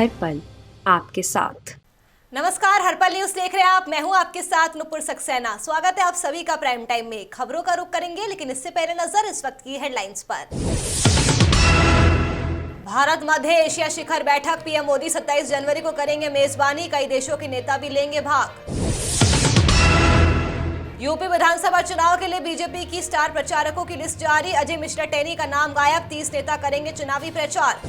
हर पल आपके साथ। नमस्कार, हरपल न्यूज देख रहे हैं आप। मैं हूं आपके साथ नुपुर सक्सेना। स्वागत है आप सभी का प्राइम टाइम में। खबरों का रुख करेंगे, लेकिन इससे पहले नजर इस वक्त की हेडलाइंस पर। भारत मध्य एशिया शिखर बैठक, पीएम मोदी 27 जनवरी को करेंगे मेजबानी। कई देशों के नेता भी लेंगे भाग। यूपी विधानसभा चुनाव के लिए बीजेपी की स्टार प्रचारकों की लिस्ट जारी। अजय मिश्रा टेनी का नाम गायब। 30 नेता करेंगे चुनावी प्रचार।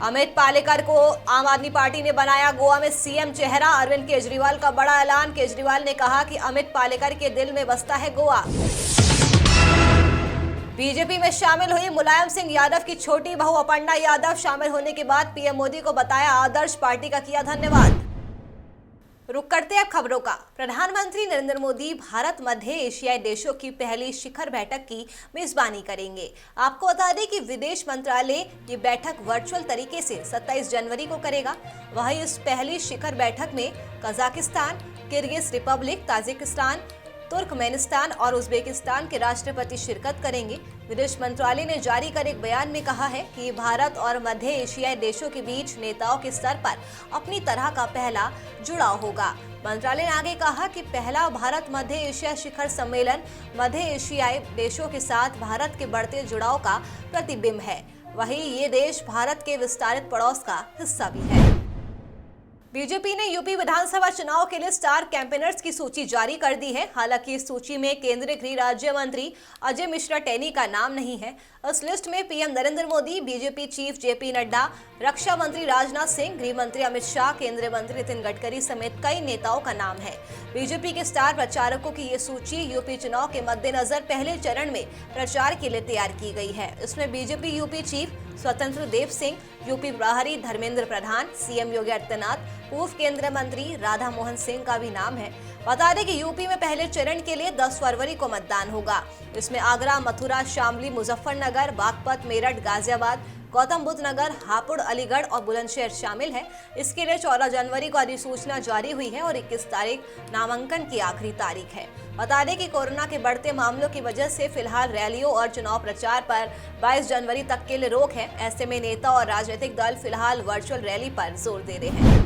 अमित पालेकर को आम आदमी पार्टी ने बनाया गोवा में सीएम चेहरा। अरविंद केजरीवाल का बड़ा ऐलान। केजरीवाल ने कहा कि अमित पालेकर के दिल में बसता है गोवा। बीजेपी में शामिल हुई मुलायम सिंह यादव की छोटी बहू अपर्णा यादव। शामिल होने के बाद पीएम मोदी को बताया आदर्श, पार्टी का किया धन्यवाद। रुक करते हैं अब खबरों का। प्रधानमंत्री नरेंद्र मोदी भारत मध्य एशियाई देशों की पहली शिखर बैठक की मेजबानी करेंगे। आपको बता दें कि विदेश मंत्रालय ये बैठक वर्चुअल तरीके से 27 जनवरी को करेगा। वहीं इस पहली शिखर बैठक में Kazakhstan, Kyrgyz Republic, Tajikistan, Turkmenistan और उज्बेकिस्तान के राष्ट्रपति शिरकत करेंगे। विदेश मंत्रालय ने जारी कर एक बयान में कहा है कि भारत और मध्य एशियाई देशों के बीच नेताओं के स्तर पर अपनी तरह का पहला जुड़ाव होगा। मंत्रालय ने आगे कहा कि पहला भारत मध्य एशिया शिखर सम्मेलन मध्य एशियाई देशों के साथ भारत के बढ़ते जुड़ाव का प्रतिबिंब है। वहीं ये देश भारत के विस्तारित पड़ोस का हिस्सा भी है। बीजेपी ने यूपी विधानसभा चुनाव के लिए स्टार कैंपेनर्स की सूची जारी कर दी है। हालांकि इस सूची में केंद्रीय गृह राज्य मंत्री अजय मिश्रा टेनी का नाम नहीं है। इस लिस्ट में PM Narendra Modi, BJP chief JP Nadda, रक्षा मंत्री राजनाथ सिंह, गृह मंत्री अमित शाह, केंद्रीय मंत्री नितिन गडकरी समेत कई नेताओं का नाम है। बीजेपी के स्टार प्रचारकों की ये सूची यूपी चुनाव के मद्देनजर पहले चरण में प्रचार के लिए तैयार की गई है। इसमें बीजेपी यूपी चीफ स्वतंत्र देव सिंह, यूपी प्रभारी धर्मेंद्र प्रधान, सीएम योगी आदित्यनाथ, पूर्व केंद्रीय मंत्री राधा मोहन सिंह का भी नाम है। बता दें कि यूपी में पहले चरण के लिए 10 फरवरी को मतदान होगा। इसमें आगरा, मथुरा, शामली, मुजफ्फरनगर, बागपत, मेरठ, गाजियाबाद, गौतम बुद्ध नगर, हापुड़, अलीगढ़ और बुलंदशहर शामिल है। इसके लिए 14 जनवरी को अधिसूचना जारी हुई है और 21 तारीख नामांकन की आखिरी तारीख है। बता दें कि कोरोना के बढ़ते मामलों की वजह से फिलहाल रैलियों और चुनाव प्रचार पर 22 जनवरी तक के लिए रोक है। ऐसे में नेता और राजनीतिक दल फिलहाल वर्चुअल रैली पर जोर दे रहे हैं।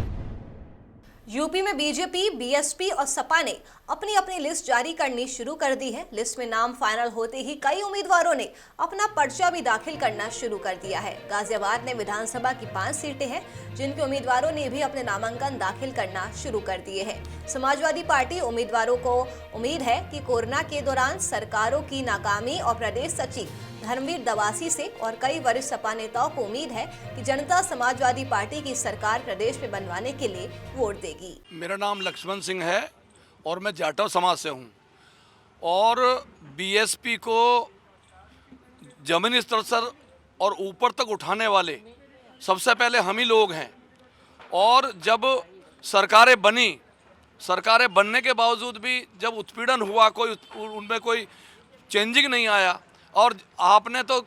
यूपी में बीजेपी, बीएसपी और सपा ने अपनी अपनी लिस्ट जारी करनी शुरू कर दी है। लिस्ट में नाम फाइनल होते ही कई उम्मीदवारों ने अपना पर्चा भी दाखिल करना शुरू कर दिया है। गाजियाबाद में विधानसभा की 5 सीटें हैं, जिनके उम्मीदवारों ने भी अपने नामांकन दाखिल करना शुरू कर दिए हैं। समाजवादी पार्टी उम्मीदवारों को उम्मीद है कि कोरोना के दौरान सरकारों की नाकामी और प्रदेश सचिव धर्मवीर दवासी से और कई वरिष्ठ सपा नेताओं को उम्मीद है कि जनता समाजवादी पार्टी की सरकार प्रदेश में बनवाने के लिए वोट देगी। मेरा नाम लक्ष्मण सिंह है और मैं जाटव समाज से हूँ और बीएसपी को जमीनी स्तर से और ऊपर तक उठाने वाले सबसे पहले हम ही लोग हैं। और जब सरकारें बनने के बावजूद भी जब उत्पीड़न हुआ, उनमें कोई चेंजिंग नहीं आया। और आपने तो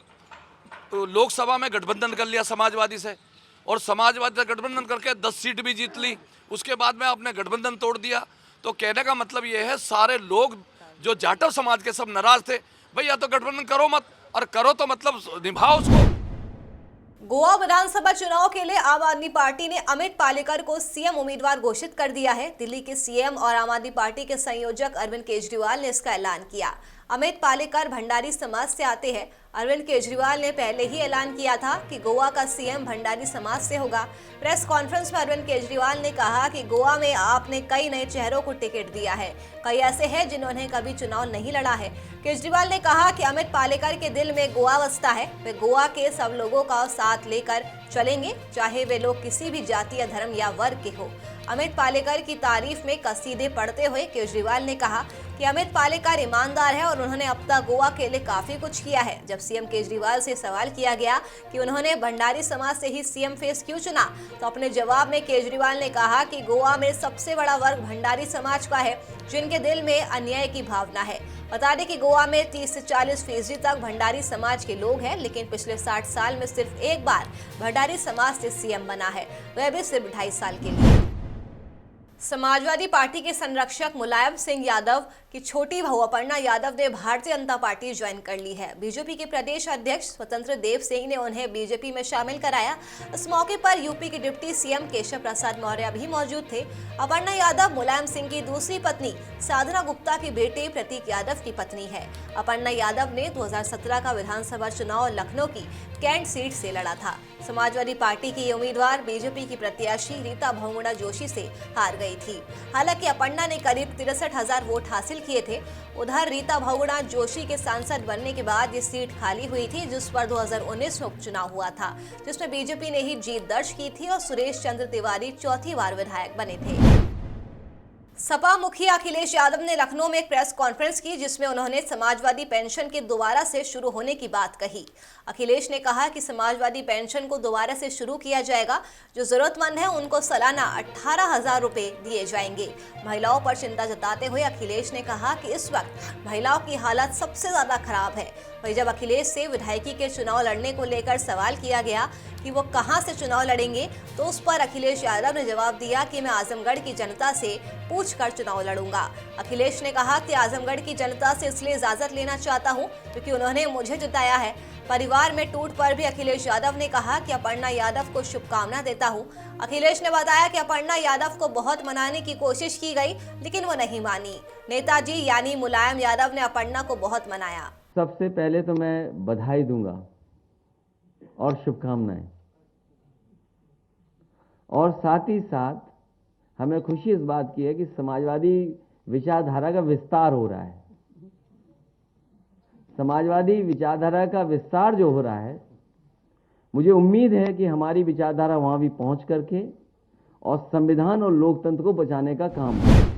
लोकसभा में गठबंधन कर लिया समाजवादी से, और समाजवादी से गठबंधन करके 10 सीट भी जीत ली। उसके बाद में आपने गठबंधन तोड़ दिया। तो कहने का मतलब ये है, सारे लोग जो जाटव समाज के सब नाराज थे, भाई या तो गठबंधन करो मत, और करो तो मतलब निभाओ उसको। गोवा विधानसभा चुनाव के लिए आम आदमी पार्टी ने अमित पालेकर को सीएम उम्मीदवार घोषित कर दिया है। दिल्ली के सीएम और आम आदमी पार्टी के संयोजक अरविंद केजरीवाल ने इसका ऐलान किया। अमित पालेकर भंडारी समाज से आते हैं। अरविंद केजरीवाल ने पहले ही ऐलान किया था कि गोवा का सीएम भंडारी समाज से होगा। प्रेस कॉन्फ्रेंस में अरविंद केजरीवाल ने कहा कि गोवा में आपने कई नए चेहरों को टिकट दिया है, कई ऐसे हैं जिन्होंने कभी चुनाव नहीं लड़ा है। केजरीवाल ने कहा कि अमित पालेकर के दिल में गोवा बसता है। वे गोवा के सब लोगों का साथ लेकर चलेंगे, चाहे वे लोग किसी भी जाति या धर्म या वर्ग के हो। अमित पालेकर की तारीफ में कसीदे पढ़ते हुए केजरीवाल ने कहा कि अमित पालेकर ईमानदार है और उन्होंने अब तक गोवा के लिए काफी कुछ किया है। जब सीएम केजरीवाल से सवाल किया गया कि उन्होंने भंडारी समाज से ही सीएम फेस क्यों चुना, तो अपने जवाब में केजरीवाल ने कहा कि गोवा में सबसे बड़ा वर्ग भंडारी समाज का है, जिनके दिल में अन्याय की भावना है। बता दें कि गोवा में 30 से 40% तक भंडारी समाज के लोग हैं, लेकिन पिछले 60 साल में सिर्फ एक बार भंडारी समाज से सीएम बना है, वह भी सिर्फ 2.5 साल के लिए। समाजवादी पार्टी के संरक्षक मुलायम सिंह यादव की छोटी बहू अपर्णा यादव ने भारतीय जनता पार्टी ज्वाइन कर ली है। बीजेपी के प्रदेश अध्यक्ष स्वतंत्र देव सिंह ने उन्हें बीजेपी में शामिल कराया। इस मौके पर यूपी के डिप्टी सीएम केशव प्रसाद मौर्य भी मौजूद थे। अपर्णा यादव मुलायम सिंह की दूसरी पत्नी साधना गुप्ता के बेटे प्रतीक यादव की पत्नी है। अपर्णा यादव ने 2017 का विधानसभा चुनाव लखनऊ की कैंट सीट से लड़ा था। समाजवादी पार्टी की उम्मीदवार बीजेपी की प्रत्याशी रीता बहुगुणा जोशी से हार गई थी। हालांकि अपर्णा ने करीब 63,000 वोट हासिल किए थे। उधर रीता बहुगुणा जोशी के सांसद बनने के बाद ये सीट खाली हुई थी, जिस पर 2019 में उपचुनाव हुआ था, जिसमें बीजेपी ने ही जीत दर्ज की थी और सुरेश चंद्र तिवारी चौथी बार विधायक बने थे। सपा मुखिया अखिलेश यादव ने लखनऊ में एक प्रेस कॉन्फ्रेंस की, जिसमें उन्होंने समाजवादी पेंशन के दोबारा से शुरू होने की बात कही। अखिलेश ने कहा कि समाजवादी पेंशन को दोबारा से शुरू किया जाएगा। जो जरूरतमंद है उनको सालाना 18,000 रुपए दिए जाएंगे। महिलाओं पर चिंता जताते हुए अखिलेश ने कहा कि इस वक्त महिलाओं की हालत सबसे ज्यादा खराब है। वही जब अखिलेश से विधायकी के चुनाव लड़ने को लेकर सवाल किया गया कि वो कहां से चुनाव लड़ेंगे, तो उस पर अखिलेश यादव ने जवाब दिया कि मैं आजमगढ़ की जनता से पूछकर चुनाव लड़ूंगा। अखिलेश ने कहा कि आजमगढ़ की जनता से इसलिए इजाजत लेना चाहता हूं क्योंकि उन्होंने मुझे जिताया है। परिवार में टूट पर भी अखिलेश यादव ने कहा कि अपर्णा यादव को शुभकामना देता हूं। अखिलेश ने बताया कि अपर्णा यादव को बहुत मनाने की कोशिश की गई, लेकिन वो नहीं मानी। नेताजी यानी मुलायम यादव ने अपर्णा को बहुत मनाया। सबसे पहले तो मैं बधाई दूंगा और शुभकामनाएं, और साथ ही साथ हमें खुशी इस बात की है कि समाजवादी विचारधारा का विस्तार हो रहा है। समाजवादी विचारधारा का विस्तार जो हो रहा है, मुझे उम्मीद है कि हमारी विचारधारा वहां भी पहुंच करके और संविधान और लोकतंत्र को बचाने का काम है।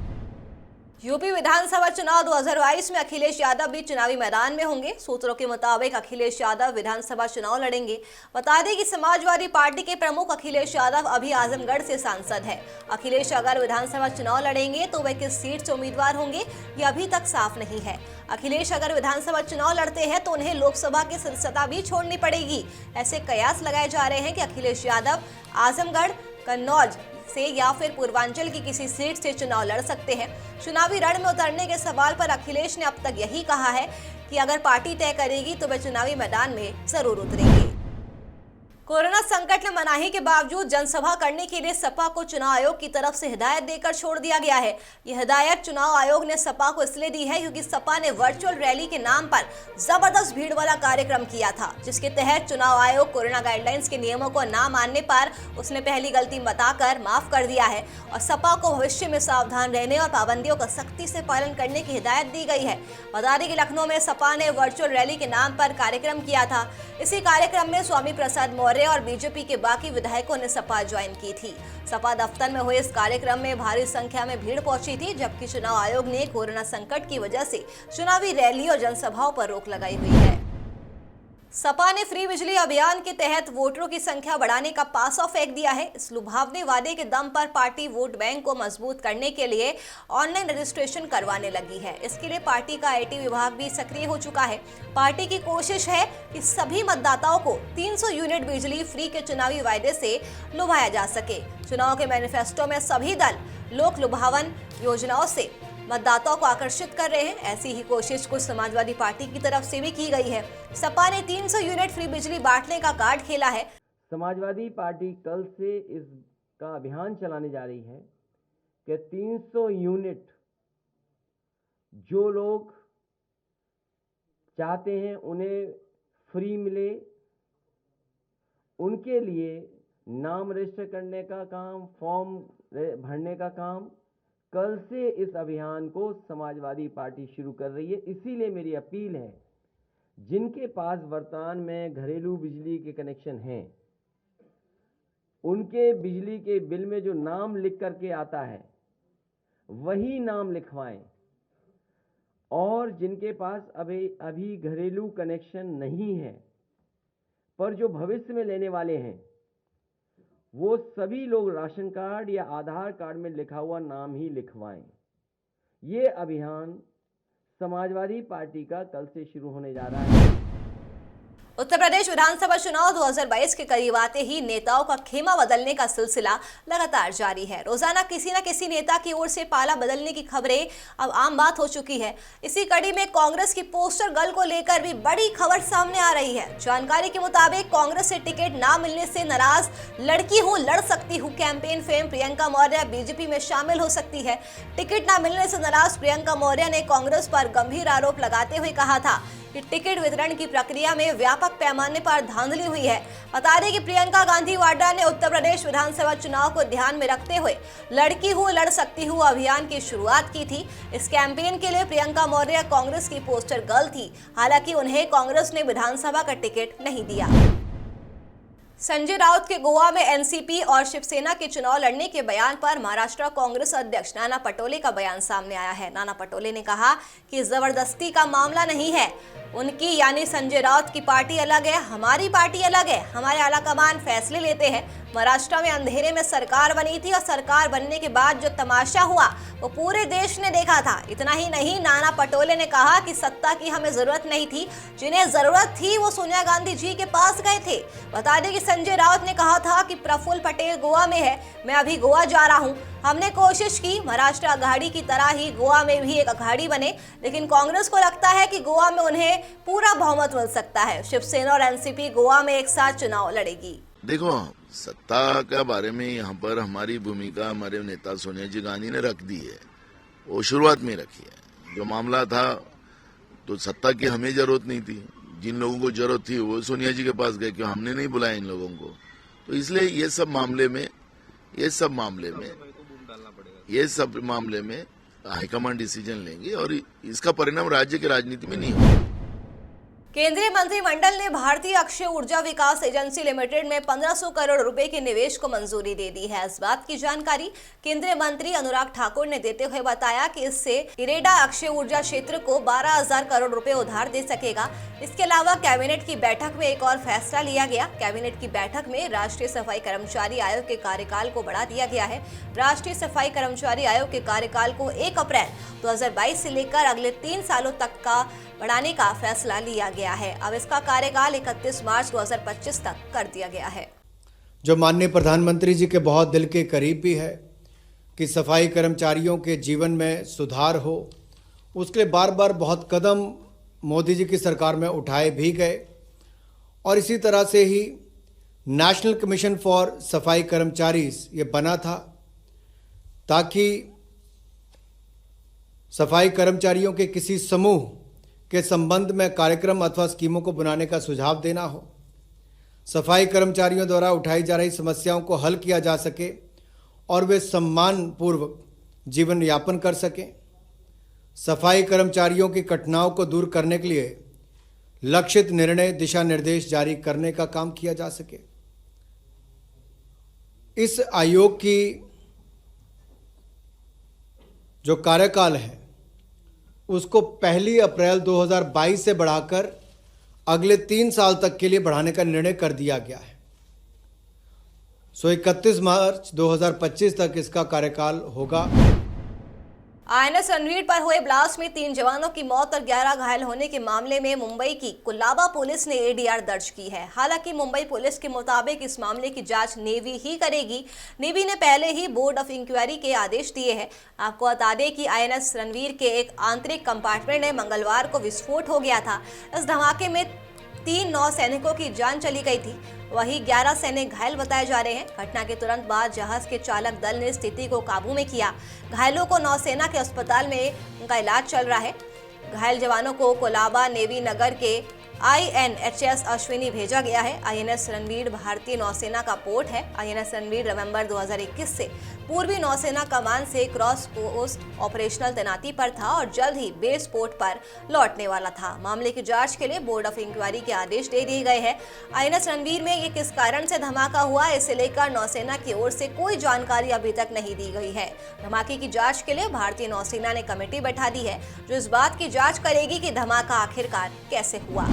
यूपी विधानसभा चुनाव 2022 में अखिलेश यादव भी चुनावी मैदान में होंगे। सूत्रों के मुताबिक अखिलेश यादव विधानसभा चुनाव लड़ेंगे। बता दें कि समाजवादी पार्टी के प्रमुख अखिलेश यादव अभी आजमगढ़ से सांसद है। अखिलेश अगर विधानसभा चुनाव लड़ेंगे तो वे किस सीट से उम्मीदवार होंगे, ये अभी तक साफ नहीं है। अखिलेश अगर विधानसभा चुनाव लड़ते हैं तो उन्हें लोकसभा की सदस्यता भी छोड़नी पड़ेगी। ऐसे कयास लगाए जा रहे हैं कि अखिलेश यादव आजमगढ़, कन्नौज से या फिर पूर्वांचल की किसी सीट से चुनाव लड़ सकते हैं। चुनावी रण में उतरने के सवाल पर अखिलेश ने अब तक यही कहा है कि अगर पार्टी तय करेगी तो वे चुनावी मैदान में जरूर उतरेंगे। कोरोना संकट में मनाही के बावजूद जनसभा करने के लिए सपा को चुनाव आयोग की तरफ से हिदायत देकर छोड़ दिया गया है। यह हिदायत चुनाव आयोग ने सपा को इसलिए दी है क्योंकि सपा ने वर्चुअल रैली के नाम पर जबरदस्त भीड़ वाला कार्यक्रम किया था, जिसके तहत चुनाव आयोग कोरोना गाइडलाइंस के नियमों को ना मानने पर उसने पहली गलती बताकर माफ कर दिया है और सपा को भविष्य में सावधान रहने और पाबंदियों का सख्ती से पालन करने की हिदायत दी गई है। बता दें कि लखनऊ में सपा ने वर्चुअल रैली के नाम पर कार्यक्रम किया था। इसी कार्यक्रम में स्वामी प्रसाद मौर्य और बीजेपी के बाकी विधायकों ने सपा ज्वाइन की थी। सपा दफ्तर में हुए इस कार्यक्रम में भारी संख्या में भीड़ पहुंची थी, जबकि चुनाव आयोग ने कोरोना संकट की वजह से चुनावी रैली और जनसभाओं पर रोक लगाई हुई है। सपा ने फ्री बिजली अभियान के तहत वोटरों की संख्या बढ़ाने का पासा फेंक दिया है। इस लुभावने वादे के दम पर पार्टी वोट बैंक को मजबूत करने के लिए ऑनलाइन रजिस्ट्रेशन करवाने लगी है। इसके लिए पार्टी का आईटी विभाग भी सक्रिय हो चुका है। पार्टी की कोशिश है कि सभी मतदाताओं को 300 यूनिट बिजली फ्री के चुनावी वायदे से लुभाया जा सके। चुनाव के मैनिफेस्टो में सभी दल लोक लुभावन योजनाओं से मतदाताओं को आकर्षित कर रहे हैं। ऐसी ही कोशिश कुछ समाजवादी पार्टी की तरफ से भी की गई है। सपा ने 300 यूनिट फ्री बिजली बांटने का कार्ड खेला है। समाजवादी पार्टी कल से इसका अभियान चलाने जा रही है कि 300 यूनिट जो लोग चाहते हैं उन्हें फ्री मिले, उनके लिए नाम रजिस्टर करने का काम, फॉर्म भरने का काम कल से इस अभियान को समाजवादी पार्टी शुरू कर रही है। इसीलिए मेरी अपील है, जिनके पास वर्तमान में घरेलू बिजली के कनेक्शन हैं, उनके बिजली के बिल में जो नाम लिख करके आता है वही नाम लिखवाएं, और जिनके पास अभी घरेलू कनेक्शन नहीं है पर जो भविष्य में लेने वाले हैं, वो सभी लोग राशन कार्ड या आधार कार्ड में लिखा हुआ नाम ही लिखवाएं। ये अभियान समाजवादी पार्टी का कल से शुरू होने जा रहा है। उत्तर प्रदेश विधानसभा चुनाव 2022 के करीब आते ही नेताओं का खेमा बदलने का सिलसिला लगातार जारी है। रोजाना किसी न किसी नेता की ओर से पाला बदलने की खबरें अब आम बात हो चुकी है। इसी कड़ी में कांग्रेस की पोस्टर गर्ल को लेकर भी बड़ी खबर सामने आ रही है। जानकारी के मुताबिक कांग्रेस से टिकट न मिलने से नाराज लड़की हूं लड़ सकती हूं campaign fame Priyanka Maurya BJP में शामिल हो सकती है। टिकट न मिलने से नाराज प्रियंका मौर्य ने कांग्रेस पर गंभीर आरोप लगाते हुए कहा था कि टिकट वितरण की प्रक्रिया में व्यापक पैमाने पर धांधली हुई है। बता दें कि प्रियंका गांधी वाड्रा ने उत्तर प्रदेश विधानसभा चुनाव को ध्यान में रखते हुए लड़की हूं लड़ सकती हूं अभियान की शुरुआत की थी। इस कैंपेन के लिए प्रियंका मौर्य कांग्रेस की पोस्टर गर्ल थी। हालांकि उन्हें कांग्रेस ने विधानसभा का टिकट नहीं दिया। संजय राउत के गोवा में एनसीपी और शिवसेना के चुनाव लड़ने के बयान पर महाराष्ट्र कांग्रेस अध्यक्ष नाना पटोले का बयान सामने आया है। नाना पटोले ने कहा कि जबरदस्ती का मामला नहीं है। उनकी यानी संजय राउत की पार्टी अलग है, हमारी पार्टी अलग है। हमारे आलाकमान फैसले लेते हैं। महाराष्ट्र में अंधेरे में सरकार बनी थी और सरकार बनने के बाद जो तमाशा हुआ वो पूरे देश ने देखा था। इतना ही नहीं, नाना पटोले ने कहा कि सत्ता की हमें जरूरत नहीं थी, जिन्हें जरूरत थी वो सोनिया गांधी जी के पास गए थे। बता दें कि संजय राउत ने कहा था कि प्रफुल्ल पटेल गोवा में है, मैं अभी गोवा जा रहा हूं। हमने कोशिश की महाराष्ट्र अघाड़ी की तरह ही गोवा में भी एक अघाड़ी बने, लेकिन कांग्रेस को लगता है कि गोवा में उन्हें पूरा बहुमत मिल सकता है। शिवसेना और एनसीपी गोवा में एक साथ चुनाव लड़ेगी। देखो, सत्ता के बारे में यहाँ पर हमारी भूमिका हमारे नेता सोनिया जी गांधी ने रख दी है, वो शुरुआत में रखी है। जो मामला था तो सत्ता की हमें जरूरत नहीं थी, जिन लोगों को जरूरत थी वो सोनिया जी के पास गए, क्यों हमने नहीं बुलाया इन लोगों को। तो इसलिए ये सब मामले में हाईकमांड डिसीजन लेंगे और इसका परिणाम राज्य की राजनीति में नहीं होगा। केंद्रीय मंत्रिमंडल ने भारतीय अक्षय ऊर्जा विकास एजेंसी लिमिटेड में 1500 करोड़ रुपए के निवेश को मंजूरी दे दी है। इस बात की जानकारी केंद्रीय मंत्री अनुराग ठाकुर ने देते हुए बताया कि इससे इरेडा अक्षय ऊर्जा क्षेत्र को 12,000 करोड़ रुपए उधार दे सकेगा। इसके अलावा कैबिनेट की बैठक में एक और फैसला लिया गया। कैबिनेट की बैठक में राष्ट्रीय सफाई कर्मचारी आयोग के कार्यकाल को बढ़ा दिया गया है। राष्ट्रीय सफाई कर्मचारी आयोग के कार्यकाल को 1 अप्रैल 2022 से लेकर अगले 3 सालों तक का बढ़ाने का फैसला लिया गया है। अब इसका कार्यकाल 31 मार्च 2025 तक कर दिया गया है। जो माननीय प्रधानमंत्री जी के बहुत दिल के करीब भी है कि सफाई कर्मचारियों के जीवन में सुधार हो, उसके लिए बार बार बहुत कदम मोदी जी की सरकार में उठाए भी गए। और इसी तरह से ही नेशनल कमीशन फॉर सफाई कर्मचारी ये बना था ताकि सफाई कर्मचारियों के किसी समूह के संबंध में कार्यक्रम अथवा स्कीमों को बनाने का सुझाव देना हो, सफाई कर्मचारियों द्वारा उठाई जा रही समस्याओं को हल किया जा सके और वे सम्मानपूर्वक जीवन यापन कर सकें, सफाई कर्मचारियों की कठिनाइयों को दूर करने के लिए लक्षित निर्णय दिशा निर्देश जारी करने का काम किया जा सके। इस आयोग की जो कार्यकाल है उसको 1 अप्रैल 2022 से बढ़ाकर अगले 3 साल तक के लिए बढ़ाने का निर्णय कर दिया गया है। 31 मार्च 2025 तक इसका कार्यकाल होगा। आईएनएस रणवीर पर हुए ब्लास्ट में 3 जवानों की मौत और 11 घायल होने के मामले में मुंबई की कुलाबा पुलिस ने एडीआर दर्ज की है। हालांकि मुंबई पुलिस के मुताबिक इस मामले की जांच नेवी ही करेगी। नेवी ने पहले ही बोर्ड ऑफ इंक्वायरी के आदेश दिए हैं। आपको बता दें कि आईएनएस रणवीर के एक आंतरिक कंपार्टमेंट में मंगलवार को विस्फोट हो गया था। इस धमाके में 3 नौसैनिकों की जान चली गई थी, वहीं 11 सैनिक घायल बताए जा रहे हैं। घटना के तुरंत बाद जहाज के चालक दल ने स्थिति को काबू में किया। घायलों को नौसेना के अस्पताल में उनका इलाज चल रहा है। घायल जवानों को कोलाबा नेवी नगर के INHS अश्विनी भेजा गया है। INS रणवीर भारतीय नौसेना का पोर्ट है। INS रणवीर नवंबर 2021 से पूर्वी नौसेना कमान से क्रॉस कोस्ट ऑपरेशनल तैनाती पर था और जल्द ही बेस पोर्ट पर लौटने वाला था। मामले की जांच के लिए बोर्ड ऑफ इंक्वायरी के आदेश दे दिए गए हैं। INS रणवीर में ये किस कारण से धमाका हुआ, इसे लेकर नौसेना की ओर से कोई जानकारी अभी तक नहीं दी गई है। धमाके की जांच के लिए भारतीय नौसेना ने कमेटी बैठा दी है जो इस बात की जांच करेगी कि धमाका आखिरकार कैसे हुआ।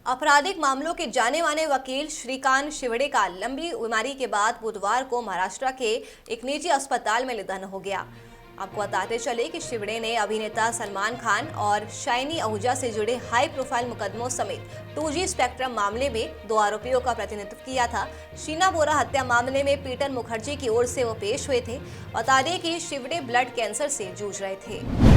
आपराधिक मामलों के जाने माने वकील श्रीकांत शिवड़े का लंबी बीमारी के बाद बुधवार को महाराष्ट्र के एक निजी अस्पताल में निधन हो गया। आपको बताते चले कि शिवड़े ने अभिनेता सलमान खान और शाइनी आहूजा से जुड़े हाई प्रोफाइल मुकदमों समेत 2G स्पेक्ट्रम मामले में 2 आरोपियों का प्रतिनिधित्व किया था। शीना बोरा हत्या मामले में पीटर मुखर्जी की ओर से वो पेश हुए थे। बता दें कि शिवड़े ब्लड कैंसर से जूझ रहे थे।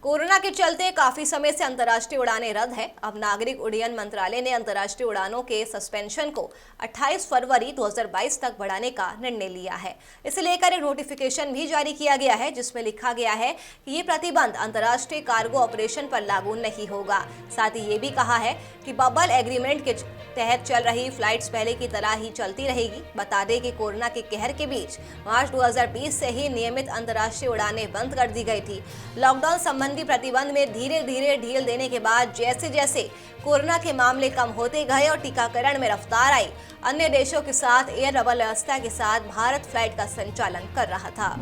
कोरोना के चलते काफी समय से अंतर्राष्ट्रीय उड़ानें रद्द है। अब नागरिक उड्डयन मंत्रालय ने अंतर्राष्ट्रीय उड़ानों के सस्पेंशन को 28 फरवरी 2022 तक बढ़ाने का निर्णय लिया है। इसे लेकर एक नोटिफिकेशन भी जारी किया गया है, जिसमें लिखा गया है कि ये प्रतिबंध अंतर्राष्ट्रीय कार्गो ऑपरेशन पर लागू नहीं होगा। साथ ही ये भी कहा है कि बबल एग्रीमेंट के तहत चल रही फ्लाइट्स पहले की तरह ही चलती रहेगी। बता दें कि कोरोना के कहर के बीच मार्च 2020 से ही नियमित अंतर्राष्ट्रीय उड़ानें बंद कर दी गई थी। लॉकडाउन संबंधी प्रतिबंध में धीरे धीरे ढील देने के बाद जैसे जैसे कोरोना के मामले कम होते गए और टीकाकरण में रफ्तार आई, अन्य देशों के साथ एयर बबल व्यवस्था के साथ भारत फ्लाइट का संचालन कर रहा था।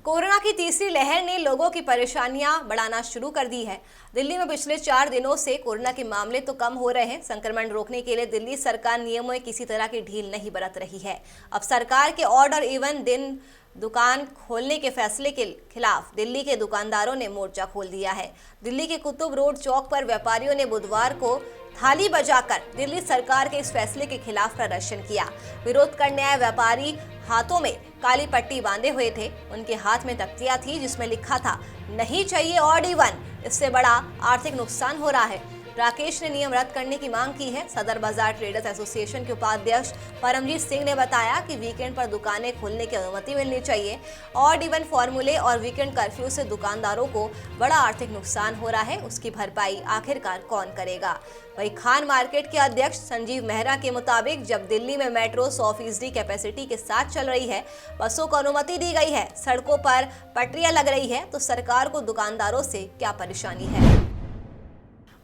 कोरोना की तीसरी लहर ने लोगों की परेशानियां बढ़ाना शुरू कर दी है। दिल्ली में पिछले 4 दिनों से कोरोना के मामले तो कम हो रहे हैं। संक्रमण रोकने के लिए दिल्ली सरकार नियमों में किसी तरह की ढील नहीं बरत रही है। अब सरकार के ऑड और इवन दिन दुकान खोलने के फैसले के खिलाफ दिल्ली के दुकानदारों ने मोर्चा खोल दिया है। दिल्ली के कुतुब रोड चौक पर व्यापारियों ने बुधवार को थाली बजाकर दिल्ली सरकार के इस फैसले के खिलाफ प्रदर्शन किया। विरोध करने आए व्यापारी हाथों में काली पट्टी बांधे हुए थे। उनके हाथ में तख्तियां थी जिसमें लिखा था, नहीं चाहिए ऑड इवन, इससे बड़ा आर्थिक नुकसान हो रहा है। राकेश ने नियम रद्द करने की मांग की है। सदर बाजार ट्रेडर्स एसोसिएशन के उपाध्यक्ष परमजीत सिंह ने बताया कि वीकेंड पर दुकानें खोलने की अनुमति मिलनी चाहिए। ऑड इवन फॉर्मूले और वीकेंड कर्फ्यू से दुकानदारों को बड़ा आर्थिक नुकसान हो रहा है, उसकी भरपाई आखिरकार कौन करेगा। वहीं खान मार्केट के अध्यक्ष संजीव मेहरा के मुताबिक जब दिल्ली में मेट्रो 100% कैपेसिटी के साथ चल रही है, बसों को अनुमति दी गई है, सड़कों पर पटरियां लग रही है, तो सरकार को दुकानदारों से क्या परेशानी है।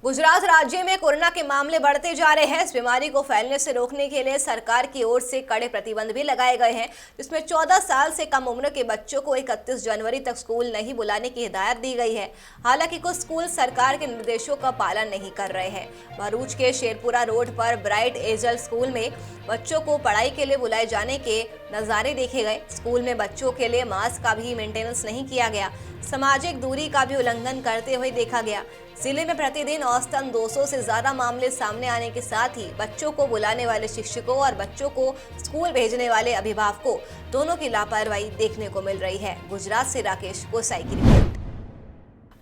गुजरात राज्य में कोरोना के मामले बढ़ते जा रहे हैं। इस बीमारी को फैलने से रोकने के लिए सरकार की ओर से कड़े प्रतिबंध भी लगाए गए हैं, जिसमें 14 साल से कम उम्र के बच्चों को 31 जनवरी तक स्कूल नहीं बुलाने की हिदायत दी गई है। हालांकि कुछ स्कूल सरकार के निर्देशों का पालन नहीं कर रहे हैं। भरूच के शेरपुरा रोड पर ब्राइट एंजल स्कूल में बच्चों को पढ़ाई के लिए बुलाए जाने के नज़ारे देखे गए। स्कूल में बच्चों के लिए मास्क का भी मेंटेनेंस नहीं किया गया। सामाजिक दूरी का भी उल्लंघन करते हुए देखा गया। जिले में प्रतिदिन औसतन 200 से ज्यादा मामले सामने आने के साथ ही बच्चों को बुलाने वाले शिक्षकों और बच्चों को स्कूल भेजने वाले अभिभावकों दोनों की लापरवाही देखने को मिल रही है। गुजरात से राकेश गोसाई की रिपोर्ट।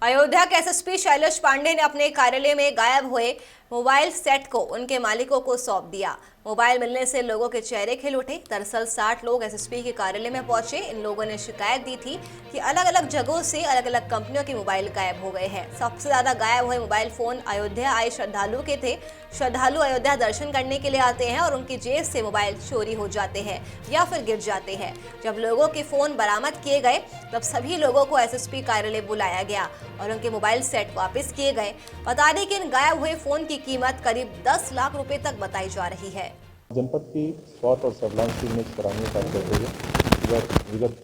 अयोध्या के एसएसपी शैलेश पांडे ने अपने कार्यालय में गायब हुए मोबाइल सेट को उनके मालिकों को सौंप दिया। मोबाइल मिलने से लोगों के चेहरे खिल उठे। दरअसल 60 लोग एसएसपी के कार्यालय में पहुंचे। इन लोगों ने शिकायत दी थी कि अलग अलग जगहों से अलग अलग कंपनियों के मोबाइल गायब हो गए हैं। सबसे ज्यादा गायब हुए मोबाइल फोन अयोध्या आए श्रद्धालु के थे। श्रद्धालु अयोध्या दर्शन करने के लिए आते हैं और उनकी जेब से मोबाइल चोरी हो जाते हैं या फिर गिर जाते हैं। जब लोगों के फोन बरामद किए गए तब सभी लोगों को एसएसपी कार्यालय बुलाया गया और उनके मोबाइल सेट वापस किए गए। बता दें कि इन गायब हुए फोन की कीमत करीब 10 लाख रुपए तक बताई जा रही है। जनपद की स्वास्थ्य और सर्विलांस टीम ने सराहनीय कार्य करते हुए विगत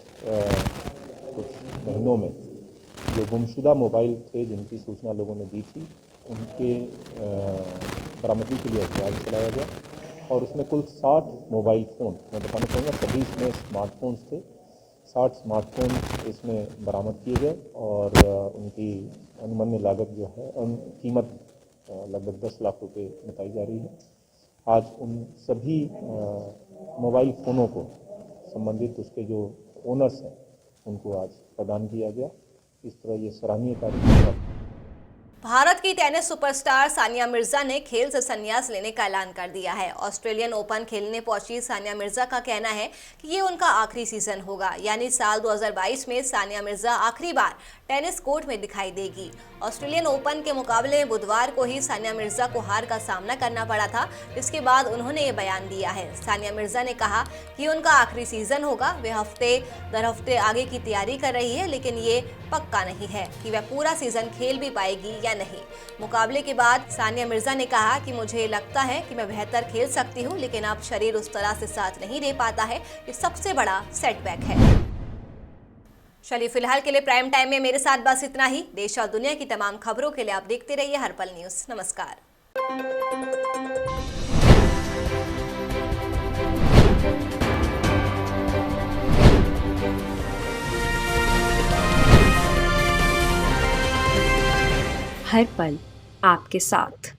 कुछ महीनों में जो गुमशुदा मोबाइल थे जिनकी सूचना लोगों ने दी थी, उनके बरामदगी के लिए अभियान चलाया गया और उसमें कुल 60 मोबाइल फ़ोन, मैं बताना चाहूँगा सभी इसमें स्मार्टफोन्स थे, 60 स्मार्टफोन इसमें बरामद किए गए और उनकी अनुमान्य लागत जो है कीमत लगभग 10 लाख रुपए बताई जा रही है। आज उन सभी मोबाइल फ़ोनों को संबंधित उसके जो ओनर्स हैं उनको आज प्रदान किया गया। इस तरह ये सराहनीय कार्य। भारत की टेनिस सुपरस्टार सानिया मिर्जा ने खेल से संन्यास लेने का ऐलान कर दिया है। ऑस्ट्रेलियन ओपन खेलने पहुंची सानिया मिर्जा का कहना है कि ये उनका आखिरी सीजन होगा, यानी साल 2022 में सानिया मिर्जा आखिरी बार टेनिस कोर्ट में दिखाई देगी। ऑस्ट्रेलियन ओपन के मुकाबले में बुधवार को ही सानिया मिर्जा को हार का सामना करना पड़ा था, जिसके बाद उन्होंने ये बयान दिया है। सानिया मिर्जा ने कहा कि उनका आखिरी सीजन होगा। वे हफ्ते दर हफ्ते आगे की तैयारी कर रही है, लेकिन ये पक्का नहीं है कि वह पूरा सीजन खेल भी पाएगी या नहीं। मुकाबले के बाद सानिया मिर्जा ने कहा कि मुझे लगता है कि मैं बेहतर खेल सकती हूँ, लेकिन अब शरीर उस तरह से साथ नहीं दे पाता है। ये सबसे बड़ा सेटबैक है। चलिए फिलहाल के लिए प्राइम टाइम में मेरे साथ बस इतना ही। देश और दुनिया की तमाम खबरों के लिए आप देखते रहिए हरपल न्यूज़। नमस्कार। हर पल आपके साथ।